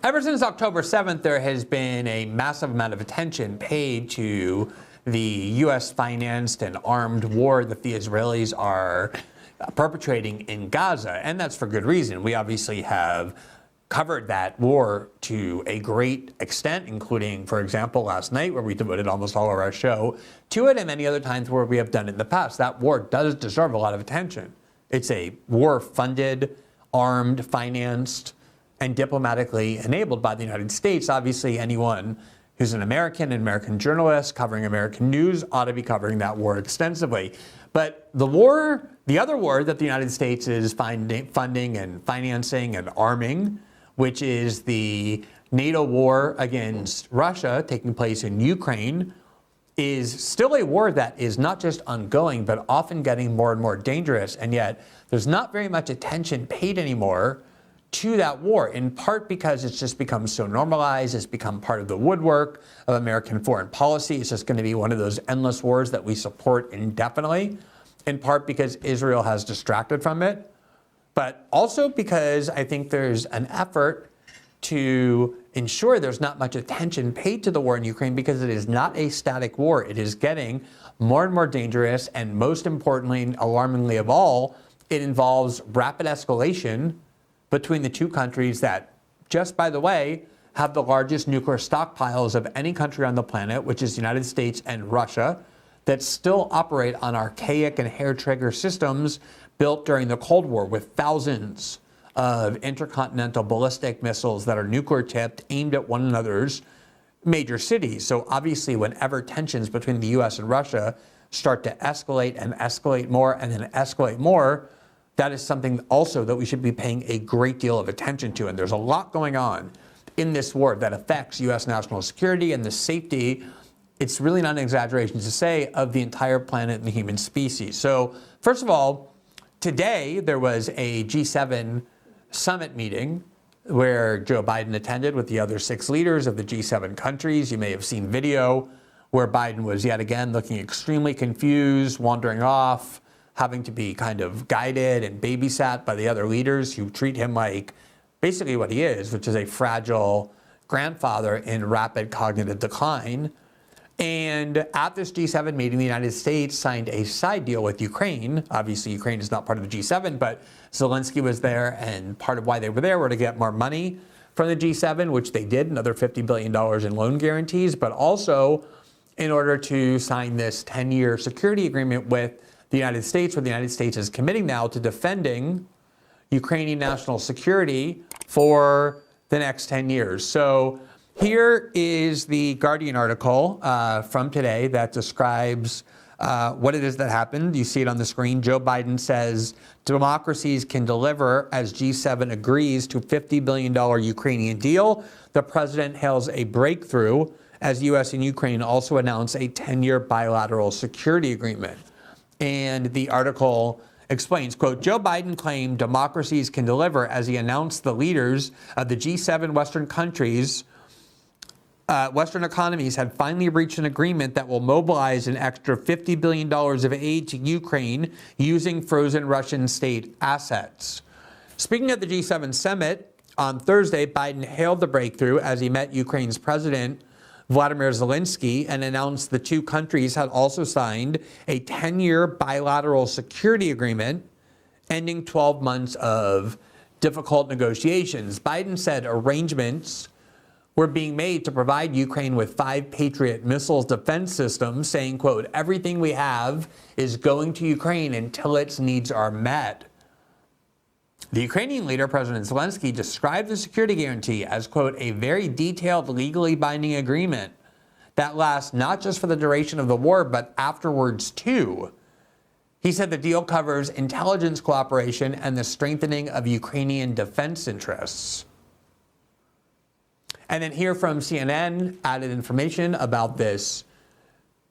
Ever since October 7th, there has been a massive amount of attention paid to the U.S.-financed and armed war that the Israelis are perpetrating in Gaza, and that's for good reason. We obviously have covered that war to a great extent, including, for example, last night, where we devoted almost all of our show to it, and many other times where we have done it in the past. That war does deserve a lot of attention. It's a war funded, armed, financed, and diplomatically enabled by the United States. Obviously, anyone who's an American journalist covering American news ought to be covering that war extensively. But the other war that the United States is funding and financing and arming, which is the NATO war against Russia taking place in Ukraine, is still a war that is not just ongoing, but often getting more and more dangerous. And yet there's not very much attention paid anymore to that war, in part because it's just become so normalized. It's become part of the woodwork of American foreign policy. It's just going to be one of those endless wars that we support indefinitely, in part because Israel has distracted from it, but also because I think there's an effort to ensure there's not much attention paid to the war in Ukraine, because it is not a static war. It is getting more and more dangerous, and most importantly, and alarmingly of all, it involves rapid escalation between the two countries that, just by the way, have the largest nuclear stockpiles of any country on the planet, which is the United States and Russia, that still operate on archaic and hair-trigger systems built during the Cold War, with thousands of intercontinental ballistic missiles that are nuclear-tipped, aimed at one another's major cities. So obviously, whenever tensions between the U.S. and Russia start to escalate and escalate more and then escalate more, that is something also that we should be paying a great deal of attention to. And there's a lot going on in this war that affects U.S. national security and the safety, it's really not an exaggeration to say, of the entire planet and the human species. So first of all, today there was a G7 summit meeting where Joe Biden attended with the other 6 leaders of the G7 countries. You may have seen video where Biden was yet again looking extremely confused, wandering off, having to be kind of guided and babysat by the other leaders who treat him like basically what he is, which is a fragile grandfather in rapid cognitive decline. And at this G7 meeting, the United States signed a side deal with Ukraine. Obviously, Ukraine is not part of the G7, but Zelensky was there, and part of why they were there were to get more money from the G7, which they did, another $50 billion in loan guarantees, but also in order to sign this 10-year security agreement with the United States, where the United States is committing now to defending Ukrainian national security for the next 10 years. So here is the Guardian article from today that describes what it is that happened. You see it on the screen. Joe Biden says democracies can deliver as G7 agrees to $50 billion Ukrainian deal. The president hails a breakthrough as U.S. and Ukraine also announce a 10-year bilateral security agreement. And the article explains, quote, Joe Biden claimed democracies can deliver as he announced the leaders of the G7 Western countries, Western economies had finally reached an agreement that will mobilize an extra $50 billion of aid to Ukraine using frozen Russian state assets. Speaking at the G7 summit on Thursday, Biden hailed the breakthrough as he met Ukraine's president, Vladimir Zelensky, and announced the two countries had also signed a 10-year bilateral security agreement, ending 12 months of difficult negotiations. Biden said arrangements were being made to provide Ukraine with 5 Patriot missiles defense systems, saying, quote, everything we have is going to Ukraine until its needs are met. The Ukrainian leader, President Zelensky, described the security guarantee as, quote, a very detailed, legally binding agreement that lasts not just for the duration of the war, but afterwards too. He said the deal covers intelligence cooperation and the strengthening of Ukrainian defense interests. And then here from CNN, added information about this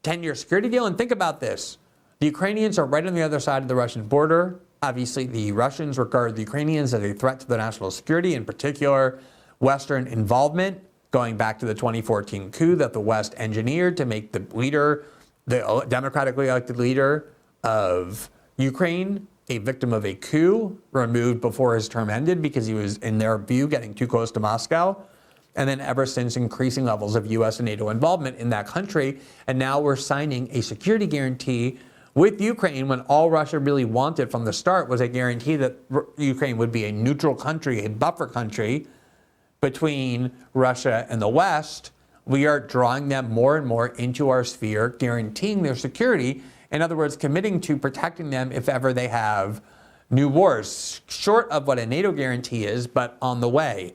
10-year security deal. And think about this. The Ukrainians are right on the other side of the Russian border. Obviously, the Russians regard the Ukrainians as a threat to their national security, in particular, Western involvement, going back to the 2014 coup that the West engineered to make the leader, the democratically elected leader of Ukraine, a victim of a coup, removed before his term ended because he was, in their view, getting too close to Moscow. and then ever since increasing levels of U.S. and NATO involvement in that country. And now we're signing a security guarantee with Ukraine when all Russia really wanted from the start was a guarantee that Ukraine would be a neutral country, a buffer country between Russia and the West. We are drawing them more and more into our sphere, guaranteeing their security. In other words, committing to protecting them if ever they have new wars, short of what a NATO guarantee is, but on the way.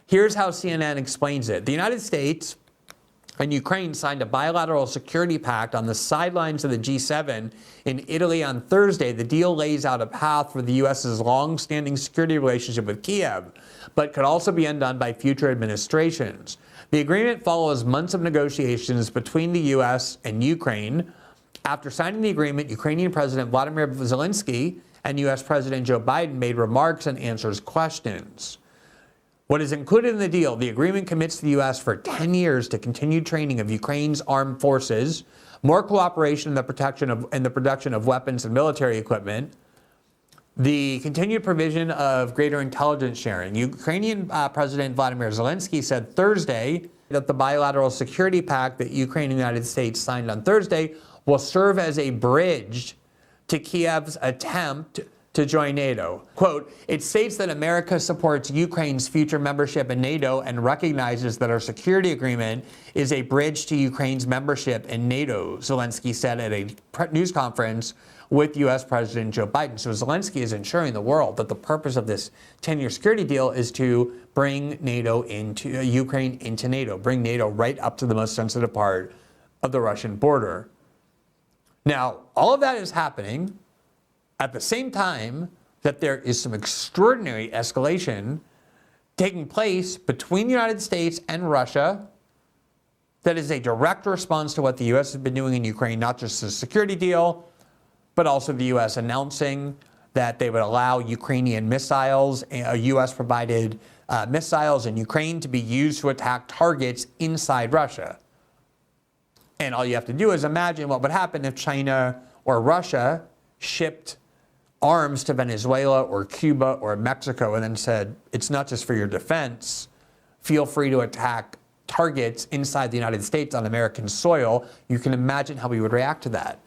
Here's how CNN explains it. The United States and Ukraine signed a bilateral security pact on the sidelines of the G7 in Italy on Thursday. The deal lays out a path for the U.S.'s long-standing security relationship with Kiev, but could also be undone by future administrations. The agreement follows months of negotiations between the U.S. and Ukraine. After signing the agreement, Ukrainian President Vladimir Zelensky and U.S. President Joe Biden made remarks and answers questions. What is included in the deal? The agreement commits the U.S. for 10 years to continued training of Ukraine's armed forces, more cooperation in the production of weapons and military equipment, the continued provision of greater intelligence sharing. Ukrainian President Vladimir Zelensky said Thursday that the bilateral security pact that Ukraine and the United States signed on Thursday will serve as a bridge to Kiev's attempt to join NATO. Quote, it states that America supports Ukraine's future membership in NATO and recognizes that our security agreement is a bridge to Ukraine's membership in NATO, Zelensky said at a news conference with U.S. President Joe Biden. So Zelensky is ensuring the world that the purpose of this 10-year security deal is to bring NATO into Ukraine into NATO, bring NATO right up to the most sensitive part of the Russian border. Now, all of that is happening at the same time that there is some extraordinary escalation taking place between the United States and Russia that is a direct response to what the U.S. has been doing in Ukraine, not just a security deal, but also the U.S. announcing that they would allow Ukrainian missiles, U.S.-provided missiles in Ukraine to be used to attack targets inside Russia. And all you have to do is imagine what would happen if China or Russia shipped arms to Venezuela or Cuba or Mexico and then said, it's not just for your defense, feel free to attack targets inside the United States on American soil. You can imagine how we would react to that.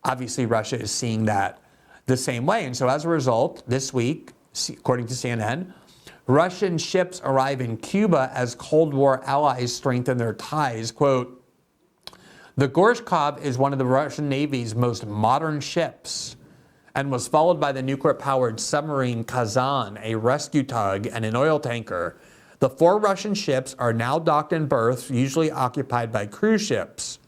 Obviously, Russia is seeing that the same way. And so as a result, this week, according to CNN, Russian ships arrive in Cuba as Cold War allies strengthen their ties. Quote, the Gorshkov is one of the Russian Navy's most modern ships and was followed by the nuclear-powered submarine Kazan, a rescue tug, and an oil tanker. The 4 Russian ships are now docked in berths, usually occupied by cruise ships.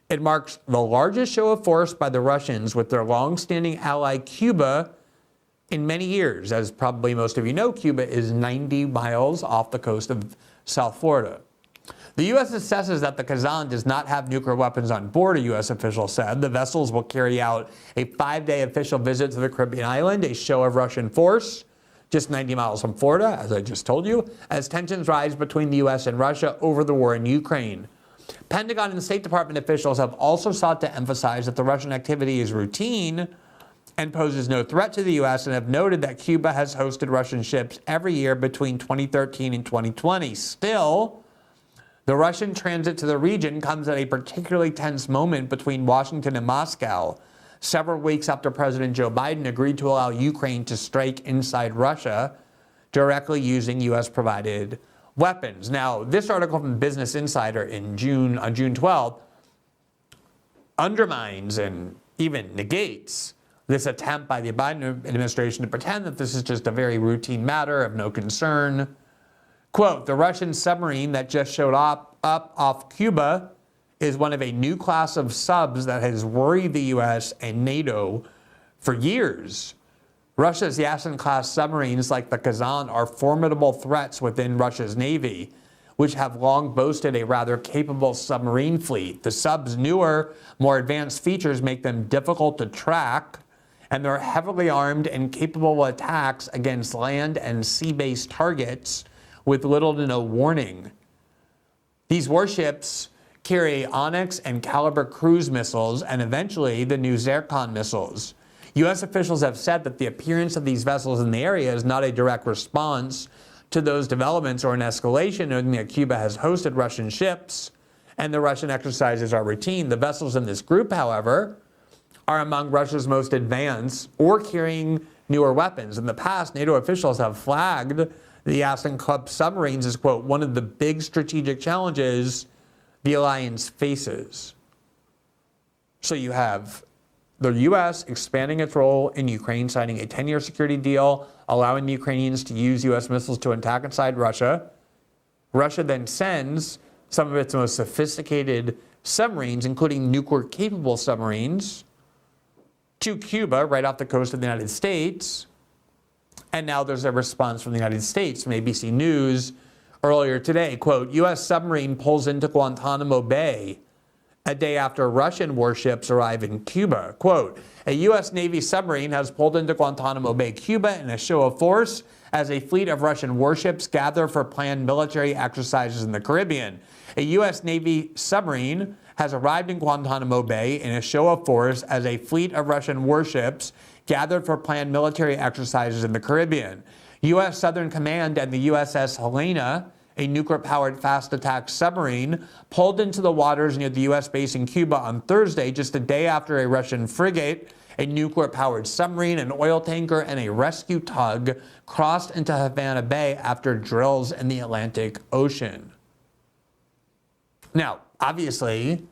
It marks the largest show of force by the Russians with their long-standing ally Cuba in many years. As probably most of you know, Cuba is 90 miles off the coast of South Florida. The U.S. assesses that the Kazan does not have nuclear weapons on board, a U.S. official said. The vessels will carry out a 5-day official visit to the Caribbean island, a show of Russian force, just 90 miles from Florida, as I just told you, as tensions rise between the U.S. and Russia over the war in Ukraine. Pentagon and State Department officials have also sought to emphasize that the Russian activity is routine and poses no threat to the U.S. and have noted that Cuba has hosted Russian ships every year between 2013 and 2020. Still, the Russian transit to the region comes at a particularly tense moment between Washington and Moscow, several weeks after President Joe Biden agreed to allow Ukraine to strike inside Russia directly using U.S.-provided weapons. Now, this article from Business Insider on June 12th undermines and even negates this attempt by the Biden administration to pretend that this is just a very routine matter of no concern. Quote, the Russian submarine that just showed up off Cuba is one of a new class of subs that has worried the U.S. and NATO for years. Russia's Yasin-class submarines like the Kazan are formidable threats within Russia's Navy, which have long boasted a rather capable submarine fleet. The sub's newer, more advanced features make them difficult to track, and they're heavily armed and capable of attacks against land and sea-based targets with little to no warning. These warships carry Onyx and Caliber cruise missiles and eventually the new Zircon missiles. U.S. officials have said that the appearance of these vessels in the area is not a direct response to those developments or an escalation, noting that Cuba has hosted Russian ships and the Russian exercises are routine. The vessels in this group, however, are among Russia's most advanced or carrying newer weapons. In the past, NATO officials have flagged the Aston Club submarines as, quote, one of the big strategic challenges the alliance faces. So you have the U.S. expanding its role in Ukraine, signing a 10-year security deal, allowing the Ukrainians to use U.S. missiles to attack inside Russia. Russia then sends some of its most sophisticated submarines, including nuclear-capable submarines, to Cuba, right off the coast of the United States. And now there's a response from the United States from ABC News earlier today. Quote, U.S. submarine pulls into Guantanamo Bay a day after Russian warships arrive in Cuba. Quote, a U.S. Navy submarine has pulled into Guantanamo Bay, Cuba in a show of force as a fleet of Russian warships gather for planned military exercises in the Caribbean. A U.S. Navy submarine has arrived in Guantanamo Bay in a show of force as a fleet of Russian warships gathered for planned military exercises in the Caribbean. U.S. Southern Command and the USS Helena, a nuclear-powered fast attack submarine, pulled into the waters near the U.S. base in Cuba on Thursday, just a day after a Russian frigate, a nuclear-powered submarine, an oil tanker, and a rescue tug crossed into Havana Bay after drills in the Atlantic Ocean. Now, obviously,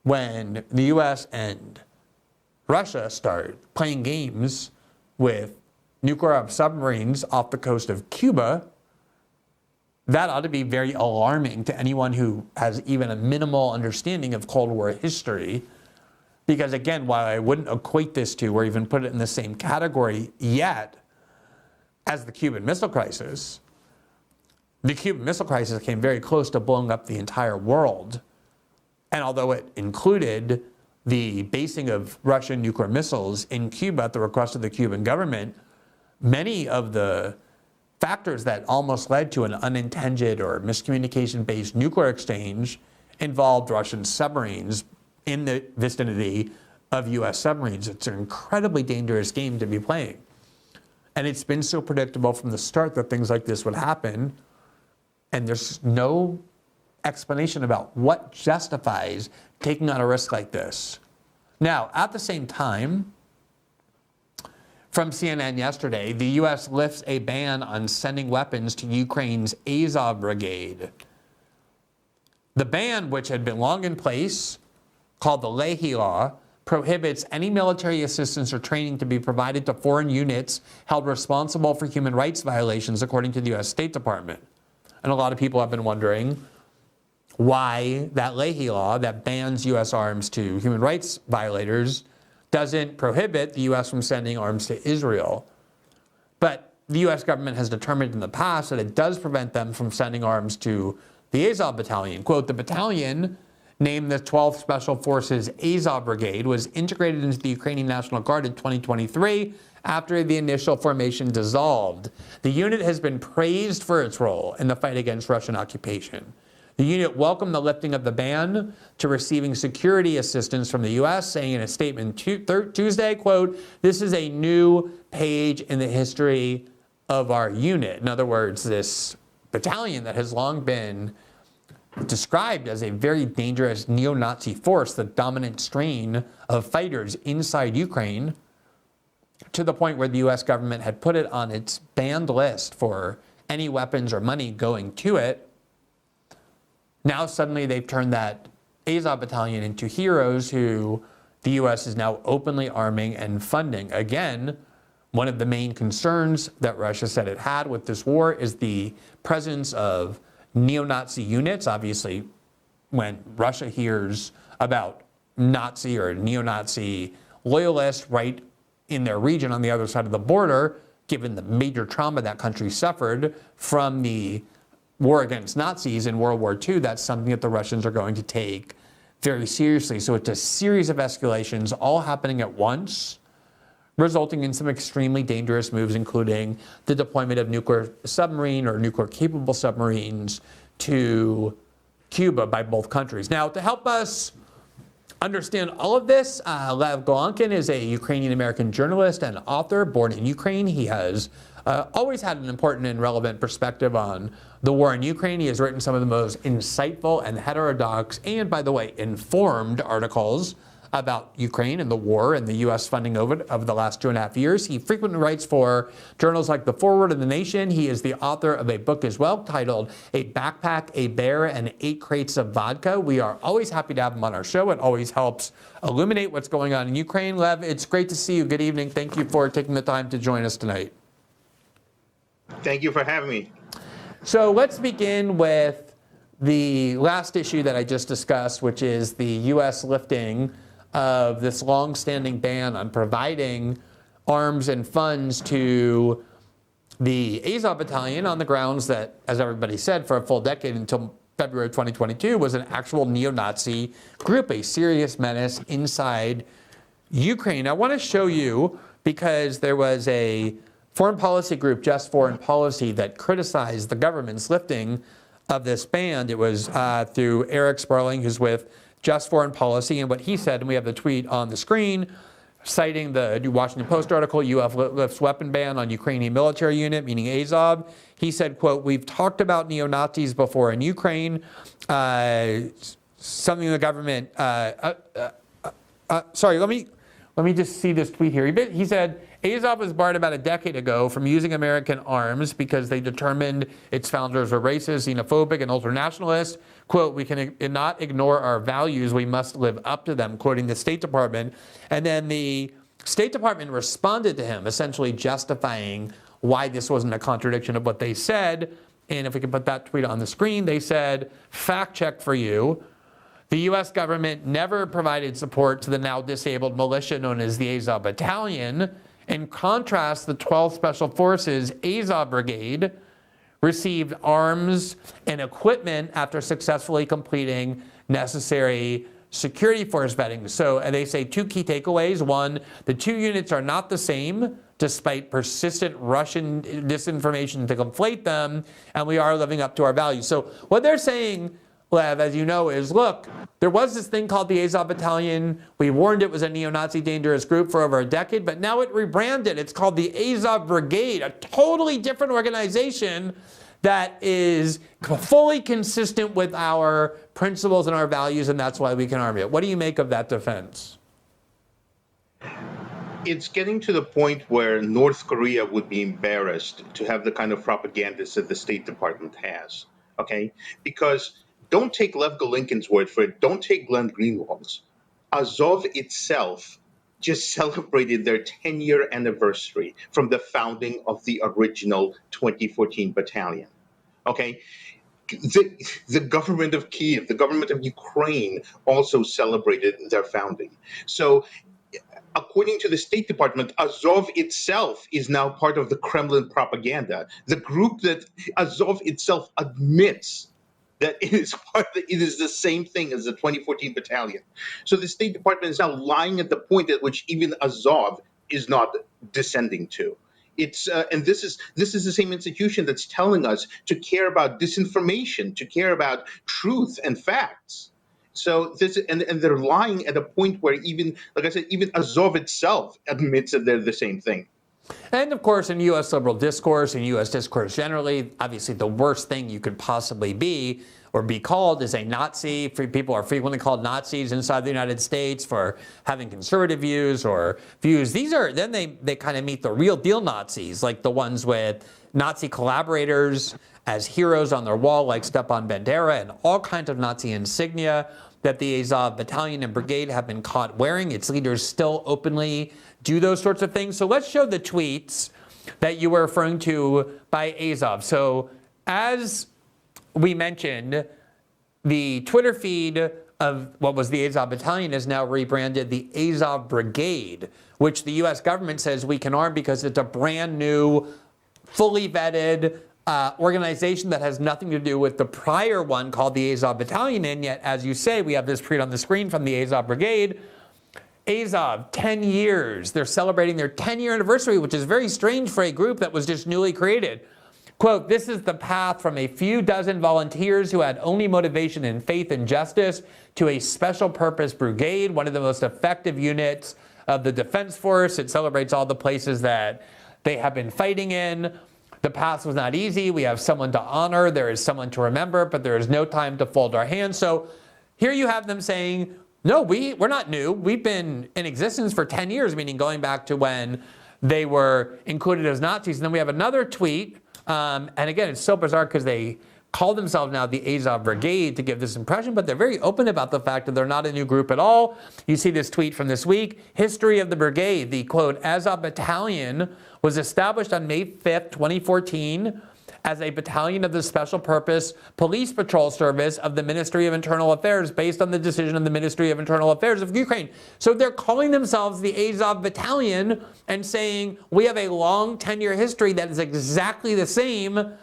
when the U.S. and Russia start playing games with nuclear submarines off the coast of Cuba, that ought to be very alarming to anyone who has even a minimal understanding of Cold War history. Because again, while I wouldn't equate this to or even put it in the same category yet as the Cuban Missile Crisis, the Cuban Missile Crisis came very close to blowing up the entire world. And although it included the basing of Russian nuclear missiles in Cuba at the request of the Cuban government, many of the factors that almost led to an unintended or miscommunication-based nuclear exchange involved Russian submarines in the vicinity of U.S. submarines. It's an incredibly dangerous game to be playing. And it's been so predictable from the start that things like this would happen, and there's no explanation about what justifies taking on a risk like this. Now, at the same time, from CNN yesterday, the U.S. lifts a ban on sending weapons to Ukraine's Azov Brigade. The ban, which had been long in place, called the Leahy Law, prohibits any military assistance or training to be provided to foreign units held responsible for human rights violations, according to the U.S. State Department. And a lot of people have been wondering why that Leahy Law that bans U.S. arms to human rights violators doesn't prohibit the U.S. from sending arms to Israel. But the U.S. government has determined in the past that it does prevent them from sending arms to the Azov Battalion. Quote, the battalion, named the 12th Special Forces Azov Brigade, was integrated into the Ukrainian National Guard in 2023 after the initial formation dissolved. The unit has been praised for its role in the fight against Russian occupation. The unit welcomed the lifting of the ban to receiving security assistance from the U.S., saying in a statement Tuesday, quote, this is a new page in the history of our unit. In other words, this battalion that has long been described as a very dangerous neo-Nazi force, the dominant strain of fighters inside Ukraine, to the point where the U.S. government had put it on its banned list for any weapons or money going to it. Now suddenly they've turned that Azov battalion into heroes who the U.S. is now openly arming and funding. Again, one of the main concerns that Russia said it had with this war is the presence of neo-Nazi units. Obviously, when Russia hears about Nazi or neo-Nazi loyalists right in their region on the other side of the border, given the major trauma that country suffered from the war against Nazis in World War II, that's something that the Russians are going to take very seriously. So it's a series of escalations all happening at once, resulting in some extremely dangerous moves, including the deployment of nuclear submarine or nuclear-capable submarines to Cuba by both countries. Now, to help us understand all of this, Lev Golinkin is a Ukrainian-American journalist and author born in Ukraine. He has always had an important and relevant perspective on the war in Ukraine. He has written some of the most insightful and heterodox and, by the way, informed articles about Ukraine and the war and the U.S. funding over the last 2.5 years. He frequently writes for journals like The Forward of the Nation. He is the author of a book as well titled A Backpack, a Bear, and 8 Crates of Vodka. We are always happy to have him on our show. It always helps illuminate what's going on in Ukraine. Lev, it's great to see you. Good evening. Thank you for taking the time to join us tonight. Thank you for having me. So let's begin with the last issue that I just discussed, which is the U.S. lifting of this long-standing ban on providing arms and funds to the Azov Battalion on the grounds that, as everybody said, for a full decade until February 2022, was an actual neo-Nazi group, a serious menace inside Ukraine. I want to show you, because there was a foreign policy group, Just Foreign Policy, that criticized the government's lifting of this ban. It was through Eric Sparling, who's with Just Foreign Policy, and what he said, and we have the tweet on the screen, citing the New Washington Post article, UF lifts weapon ban on Ukrainian military unit, meaning Azov. He said, quote, "We've talked about neo-Nazis before in Ukraine. Something the government, sorry, let me just see this tweet here. He said, Azov was barred about a decade ago from using American arms because they determined its founders were racist, xenophobic, and ultranationalist. Quote, we cannot ignore our values. We must live up to them, quoting the State Department. And then the State Department responded to him, essentially justifying why this wasn't a contradiction of what they said. And if we can put that tweet on the screen, they said, fact check for you. The U.S. government never provided support to the now disabled militia known as the Azov Battalion. In contrast, the 12th Special Forces Azov Brigade received arms and equipment after successfully completing necessary security force vetting. So they say 2 key takeaways. One, the 2 units are not the same, despite persistent Russian disinformation to conflate them, and we are living up to our values. So what they're saying, Lev, as you know, is, look, there was this thing called the Azov Battalion. We warned it was a neo-Nazi dangerous group for over a decade, but now it rebranded. It's called the Azov Brigade, a totally different organization that is fully consistent with our principles and our values, and that's why we can arm it. What do you make of that defense? It's getting to the point where North Korea would be embarrassed to have the kind of propagandists that the State Department has, okay? Because don't take Lev Golinkin's word for it. Don't take Glenn Greenwald's. Azov itself just celebrated their 10-year anniversary from the founding of the original 2014 battalion. Okay? The government of Kyiv, the government of Ukraine also celebrated their founding. So according to the State Department, Azov itself is now part of the Kremlin propaganda. The group that Azov itself admits that it is the same thing as the 2014 battalion. So the State Department is now lying at the point at which even Azov is not descending to. It's and this is the same institution that's telling us to care about disinformation, to care about truth and facts. So this and they're lying at a point where even, like I said, even Azov itself admits that they're the same thing. And of course, in U.S. liberal discourse and U.S. discourse generally, obviously the worst thing you could possibly be or be called is a Nazi. People are frequently called Nazis inside the United States for having conservative views or views. These are, then they kind of meet the real deal Nazis, like the ones with Nazi collaborators as heroes on their wall, like Stepan Bandera, and all kinds of Nazi insignia that the Azov Battalion and Brigade have been caught wearing. Its leaders still openly do those sorts of things. So let's show the tweets that you were referring to by Azov. So as we mentioned, the Twitter feed of what was the Azov Battalion is now rebranded the Azov Brigade, which the U.S. government says we can arm because it's a brand new, fully vetted organization that has nothing to do with the prior one called the Azov Battalion. And yet, as you say, we have this tweet on the screen from the Azov Brigade. Azov, 10 years. They're celebrating their 10-year anniversary, which is very strange for a group that was just newly created. Quote, this is the path from a few dozen volunteers who had only motivation in faith and justice to a special purpose brigade, one of the most effective units of the Defense Force. It celebrates all the places that they have been fighting in. The path was not easy. We have someone to honor. There is someone to remember, but there is no time to fold our hands. So here you have them saying, no, we're not new. We've been in existence for 10 years, meaning going back to when they were included as Nazis. And then we have another tweet. And again, it's so bizarre because they call themselves now the Azov Brigade to give this impression, but they're very open about the fact that they're not a new group at all. You see this tweet from this week. History of the brigade. The, quote, Azov Battalion was established on May 5th, 2014 as a battalion of the Special Purpose Police Patrol Service of the Ministry of Internal Affairs based on the decision of the Ministry of Internal Affairs of Ukraine. So they're calling themselves the Azov Battalion and saying, we have a long 10-year history that is exactly the same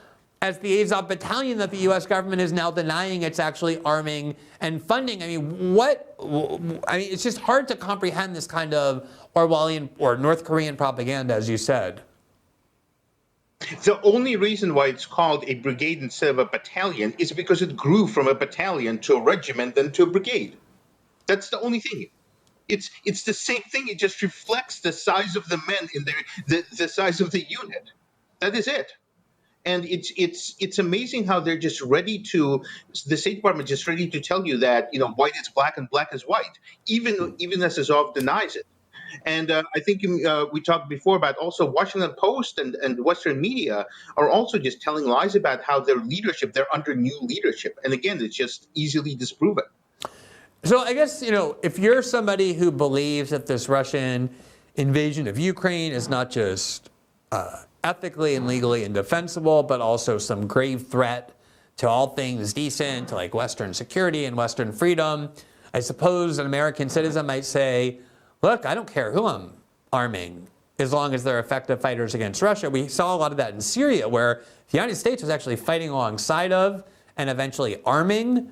as the Azov Battalion that the U.S. government is now denying it's actually arming and funding. I mean, it's just hard to comprehend this kind of Orwellian or North Korean propaganda, as you said. The only reason why it's called a brigade instead of a battalion is because it grew from a battalion to a regiment then to a brigade. That's the only thing. It's the same thing. It just reflects the size of the men in the size of the unit. That is it. And it's amazing how they're just ready to, the State Department just ready to tell you that, white is black and black is white, even as Azov denies it. And I think we talked before about also Washington Post and Western media are also just telling lies about how their leadership, they're under new leadership. And again, it's just easily disproven. So I guess, if you're somebody who believes that this Russian invasion of Ukraine is not just ethically and legally indefensible, but also some grave threat to all things decent, like Western security and Western freedom, I suppose an American citizen might say, look, I don't care who I'm arming as long as they're effective fighters against Russia. We saw a lot of that in Syria, where the United States was actually fighting alongside of and eventually arming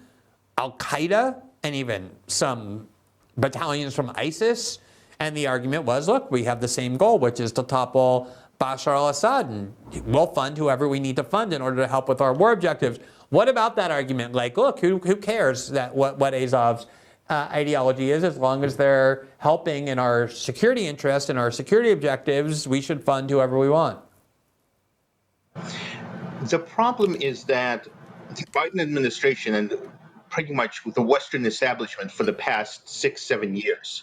Al-Qaeda and even some battalions from ISIS. And the argument was, look, we have the same goal, which is to topple Bashar al-Assad, and we'll fund whoever we need to fund in order to help with our war objectives. What about that argument? Like, look, who cares that what Azov's ideology is, as long as they're helping in our security interests and our security objectives, we should fund whoever we want. The problem is that the Biden administration and pretty much the Western establishment for the past 6-7 years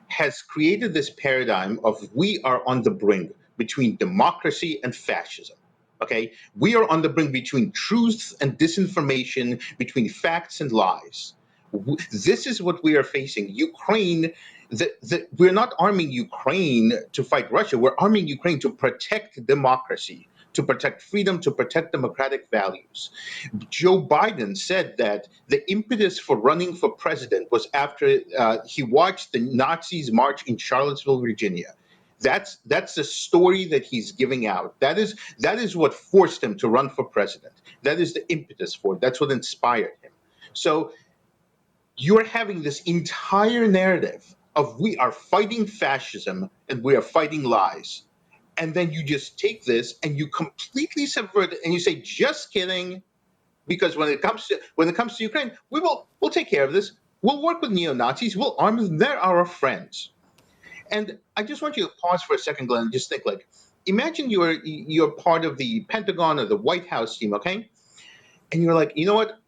has created this paradigm of we are on the brink between democracy and fascism. Okay, we are on the brink between truth and disinformation, between facts and lies. This is what we are facing. Ukraine, we're not arming Ukraine to fight Russia. We're arming Ukraine to protect democracy, to protect freedom, to protect democratic values. Joe Biden said that the impetus for running for president was after he watched the Nazis march in Charlottesville, Virginia. That's the story that he's giving out. That is what forced him to run for president. That is the impetus for it. That's what inspired him. So you're having this entire narrative of we are fighting fascism and we are fighting lies. And then you just take this and you completely subvert it and you say, just kidding, because when it comes to Ukraine, we'll take care of this. We'll work with neo-Nazis. We'll arm them. They're our friends. And I just want you to pause for a second, Glenn, and just think, like, imagine you're part of the Pentagon or the White House team, okay? And you're like, you know what?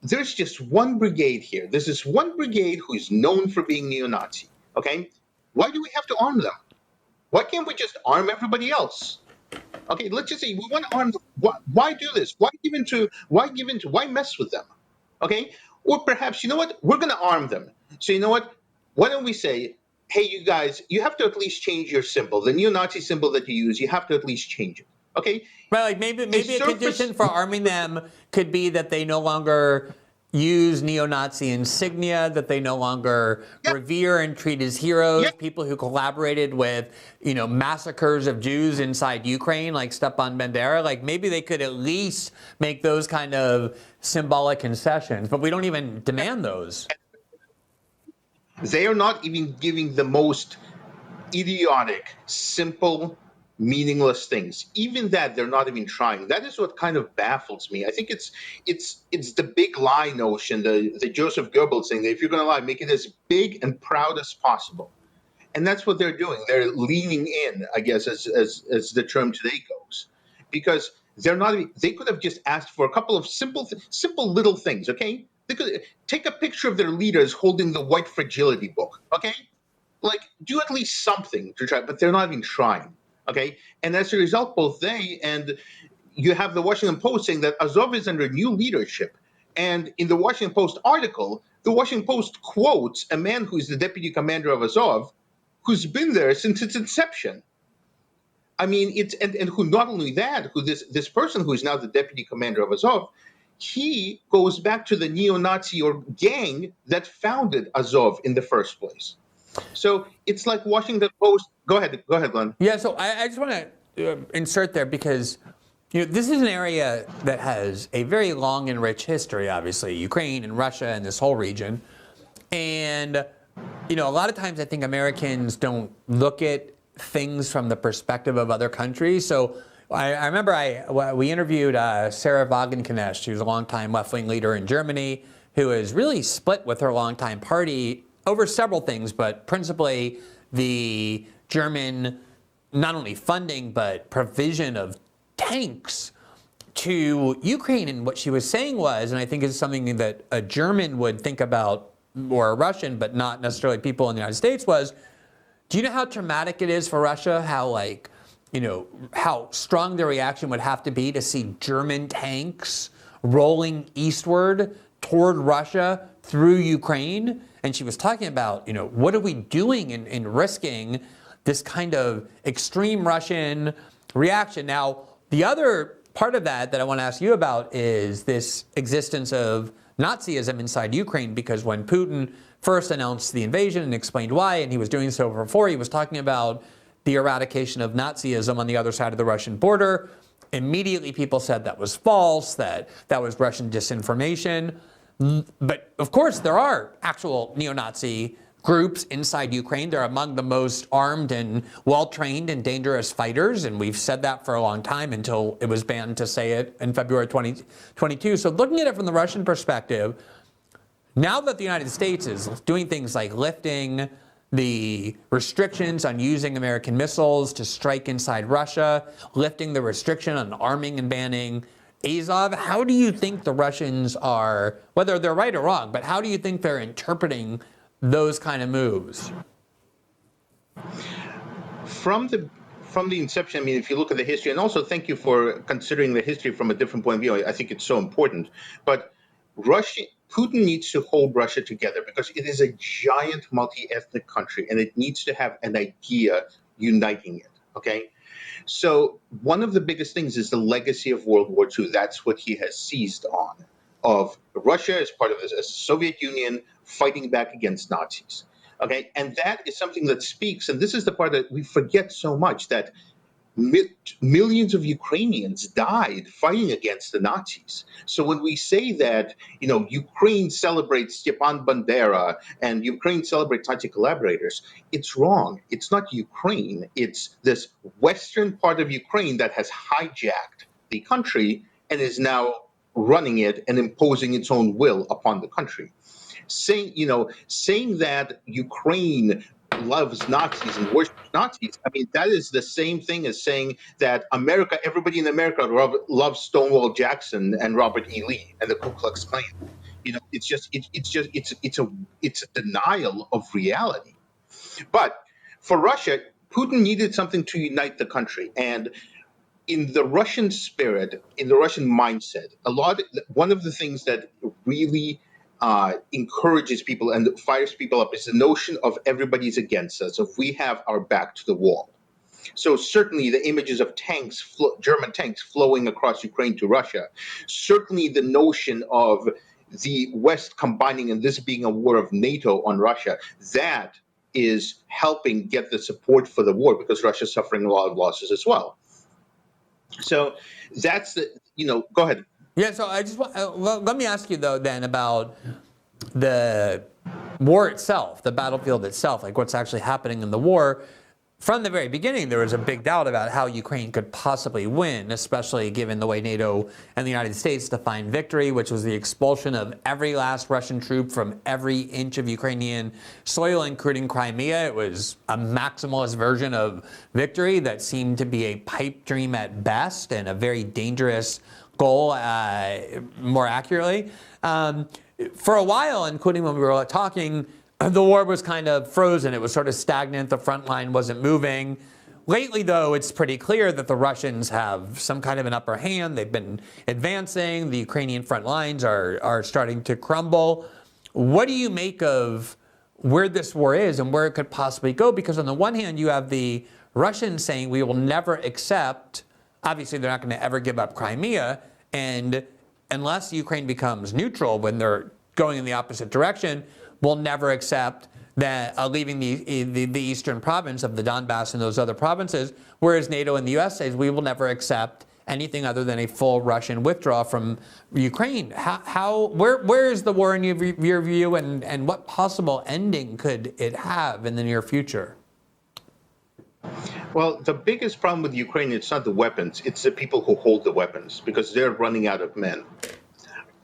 There's just one brigade here. There's this one brigade who is known for being neo-Nazi, okay? Why do we have to arm them? Why can't we just arm everybody else? Okay, let's just say we want to arm them. Why do this? Why mess with them? Okay? Or perhaps, you know what? We're going to arm them. So you know what? Why don't we say, hey, you guys, you have to at least change your symbol. The neo-Nazi symbol that you use, you have to at least change it. Okay? Right, like maybe a condition for arming them could be that they no longer use neo-Nazi insignia, that they no longer revere and treat as heroes people who collaborated with, massacres of Jews inside Ukraine, like Stepan Bandera. Like maybe they could at least make those kind of symbolic concessions, but we don't even demand those. They are not even giving the most idiotic, simple meaningless things. Even that, they're not even trying. That is what kind of baffles me. I think it's the big lie notion, the Joseph Goebbels thing, that if you're going to lie, make it as big and proud as possible. And that's what they're doing. They're leaning in, I guess, as the term today goes, because they're not. They could have just asked for a couple of simple little things. Okay, they could take a picture of their leaders holding the White Fragility book. Okay, like do at least something to try, but they're not even trying. Okay, and as a result, both they and you have the Washington Post saying that Azov is under new leadership. And in the Washington Post article, the Washington Post quotes a man who is the deputy commander of Azov, who's been there since its inception. I mean, it's and who not only that, who this person who is now the deputy commander of Azov, he goes back to the neo-Nazi or gang that founded Azov in the first place. So it's like Washington Post. Go ahead, Glenn. Yeah, so I just want to insert there because this is an area that has a very long and rich history, obviously, Ukraine and Russia and this whole region. And, a lot of times I think Americans don't look at things from the perspective of other countries. So I remember we interviewed Sarah Wagenknecht, who's a longtime left-wing leader in Germany, who is really split with her longtime party over several things, but principally the German not only funding but provision of tanks to Ukraine. And what she was saying was, and I think it's something that a German would think about, or a Russian, but not necessarily people in the United States, was, do you know how traumatic it is for Russia? How strong the reaction would have to be to see German tanks rolling eastward toward Russia through Ukraine? And she was talking about, what are we doing in risking this kind of extreme Russian reaction? Now, the other part of that I want to ask you about is this existence of Nazism inside Ukraine, because when Putin first announced the invasion and explained why, and he was doing so before, he was talking about the eradication of Nazism on the other side of the Russian border. Immediately people said that was false, that was Russian disinformation. But of course, there are actual neo-Nazi groups inside Ukraine. They're among the most armed and well-trained and dangerous fighters, and we've said that for a long time until it was banned to say it in February 2022. So looking at it from the Russian perspective, now that the United States is doing things like lifting the restrictions on using American missiles to strike inside Russia, lifting the restriction on arming and banning Azov, how do you think the Russians are, whether they're right or wrong, but how do you think they're interpreting those kind of moves? From the inception, I mean, if you look at the history, and also thank you for considering the history from a different point of view, I think it's so important. But Putin needs to hold Russia together because it is a giant multi-ethnic country and it needs to have an idea uniting it, okay? So one of the biggest things is the legacy of World War II. That's what he has seized on, of Russia as part of the Soviet Union fighting back against Nazis. Okay, and that is something that speaks, and this is the part that we forget so much, that millions of Ukrainians died fighting against the Nazis. So when we say that, Ukraine celebrates Stepan Bandera and Ukraine celebrates Nazi collaborators, it's wrong. It's not Ukraine. It's this western part of Ukraine that has hijacked the country and is now running it and imposing its own will upon the country. Saying that Ukraine loves Nazis and worships Nazis, I mean, that is the same thing as saying that everybody in America loves Stonewall Jackson and Robert E. Lee and the Ku Klux Klan. It's a denial of reality. But for Russia, Putin needed something to unite the country, and in the Russian spirit, in the Russian mindset, one of the things that really encourages people and fires people up is the notion of everybody's against us, of we have our back to the wall. So certainly the images of German tanks flowing across Ukraine to Russia, certainly the notion of the West combining and this being a war of NATO on Russia, that is helping get the support for the war because Russia's suffering a lot of losses as well. So that's go ahead. Yeah, so I just want, let me ask you though then about the war itself, the battlefield itself, like what's actually happening in the war. from the very beginning, there was a big doubt about how Ukraine could possibly win, especially given the way NATO and the United States defined victory, which was the expulsion of every last Russian troop from every inch of Ukrainian soil, including Crimea. It was a maximalist version of victory that seemed to be a pipe dream at best and a very dangerous goal, more accurately. For a while, including when we were talking, the war was kind of frozen. It was sort of stagnant. The front line wasn't moving. Lately, though, it's pretty clear that the Russians have some kind of an upper hand. They've been advancing. The Ukrainian front lines are starting to crumble. What do you make of where this war is and where it could possibly go? Because on the one hand, you have the Russians saying we will never accept, obviously they're not going to ever give up Crimea, and unless Ukraine becomes neutral when they're going in the opposite direction, will never accept that leaving the eastern province of the Donbass and those other provinces, whereas NATO and the US says we will never accept anything other than a full Russian withdrawal from Ukraine. Where is the war in your view, and what possible ending could it have in the near future? Well, the biggest problem with Ukraine, it's not the weapons, it's the people who hold the weapons, because they're running out of men.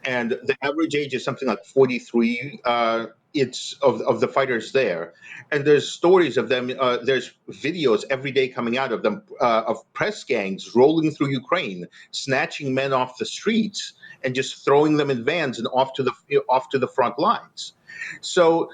And the average age is something like 43. It's of the fighters there, and there's stories of them. There's videos every day coming out of them of press gangs rolling through Ukraine, snatching men off the streets and just throwing them in vans and off to the front lines. So,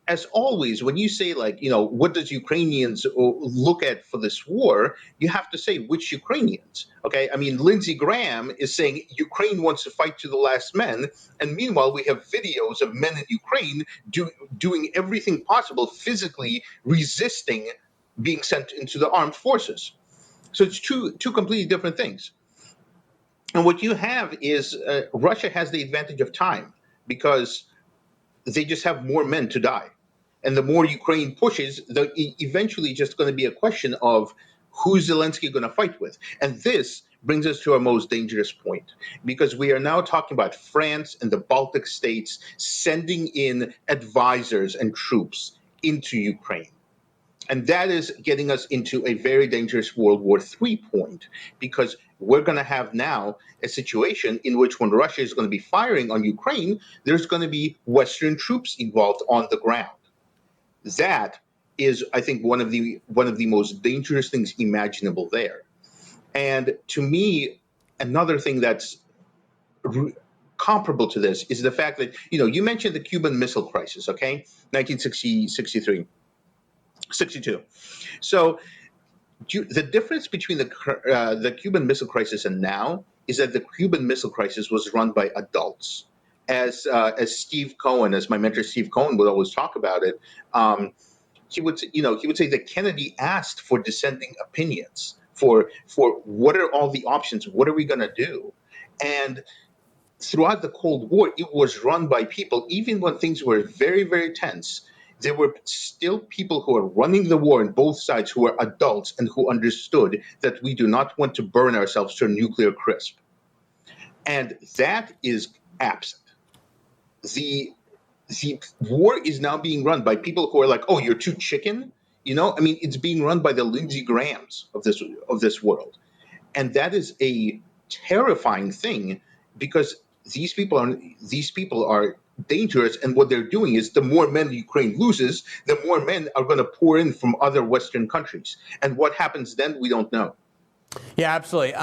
as always, when you say, like, what does Ukrainians look at for this war, you have to say which Ukrainians. Okay, I mean, Lindsey Graham is saying Ukraine wants to fight to the last man, and meanwhile we have videos of men in Ukraine doing everything possible, physically resisting being sent into the armed forces. So it's two completely different things. And what you have is Russia has the advantage of time because they just have more men to die. And the more Ukraine pushes, eventually just going to be a question of who's Zelensky going to fight with. And this brings us to our most dangerous point, because we are now talking about France and the Baltic states sending in advisors and troops into Ukraine. And that is getting us into a very dangerous World War III point, because we're going to have now a situation in which when Russia is going to be firing on Ukraine, there's going to be Western troops involved on the ground. That is, I think, one of the most dangerous things imaginable there. And to me, another thing that's comparable to this is the fact that, you mentioned the Cuban Missile Crisis, okay? 1962. So the difference between the Cuban Missile Crisis and now is that the Cuban Missile Crisis was run by adults. As Steve Cohen, as my mentor Steve Cohen would always talk about it, he would say that Kennedy asked for dissenting opinions, for what are all the options, what are we going to do, and throughout the Cold War, it was run by people, even when things were very, very tense. There were still people who are running the war on both sides who are adults and who understood that we do not want to burn ourselves to a nuclear crisp, and that is absent. The war is now being run by people who are like, oh, you're too chicken. It's being run by the Lindsey Grahams of this world. And that is a terrifying thing, because these people are dangerous. And what they're doing is, the more men Ukraine loses, the more men are going to pour in from other Western countries. And what happens then, we don't know. Yeah, absolutely.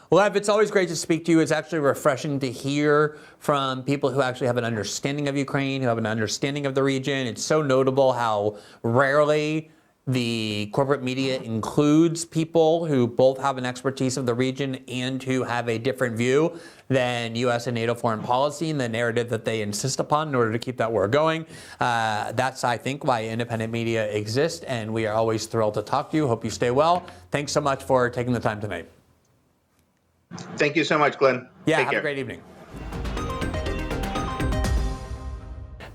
Lev, it's always great to speak to you. It's actually refreshing to hear from people who actually have an understanding of Ukraine, who have an understanding of the region. It's so notable how rarely the corporate media includes people who both have an expertise of the region and who have a different view than U.S. and NATO foreign policy and the narrative that they insist upon in order to keep that war going. That's, I think, why independent media exists, and we are always thrilled to talk to you. Hope you stay well. Thanks so much for taking the time tonight. Thank you so much, Glenn. Yeah, Take have care. a great evening.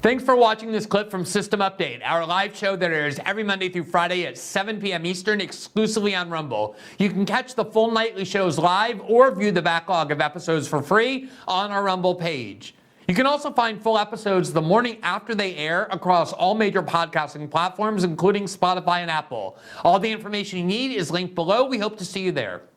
Thanks for watching this clip from System Update, our live show that airs every Monday through Friday at 7 p.m. Eastern, exclusively on Rumble. You can catch the full nightly shows live or view the backlog of episodes for free on our Rumble page. You can also find full episodes the morning after they air across all major podcasting platforms, including Spotify and Apple. All the information you need is linked below. We hope to see you there.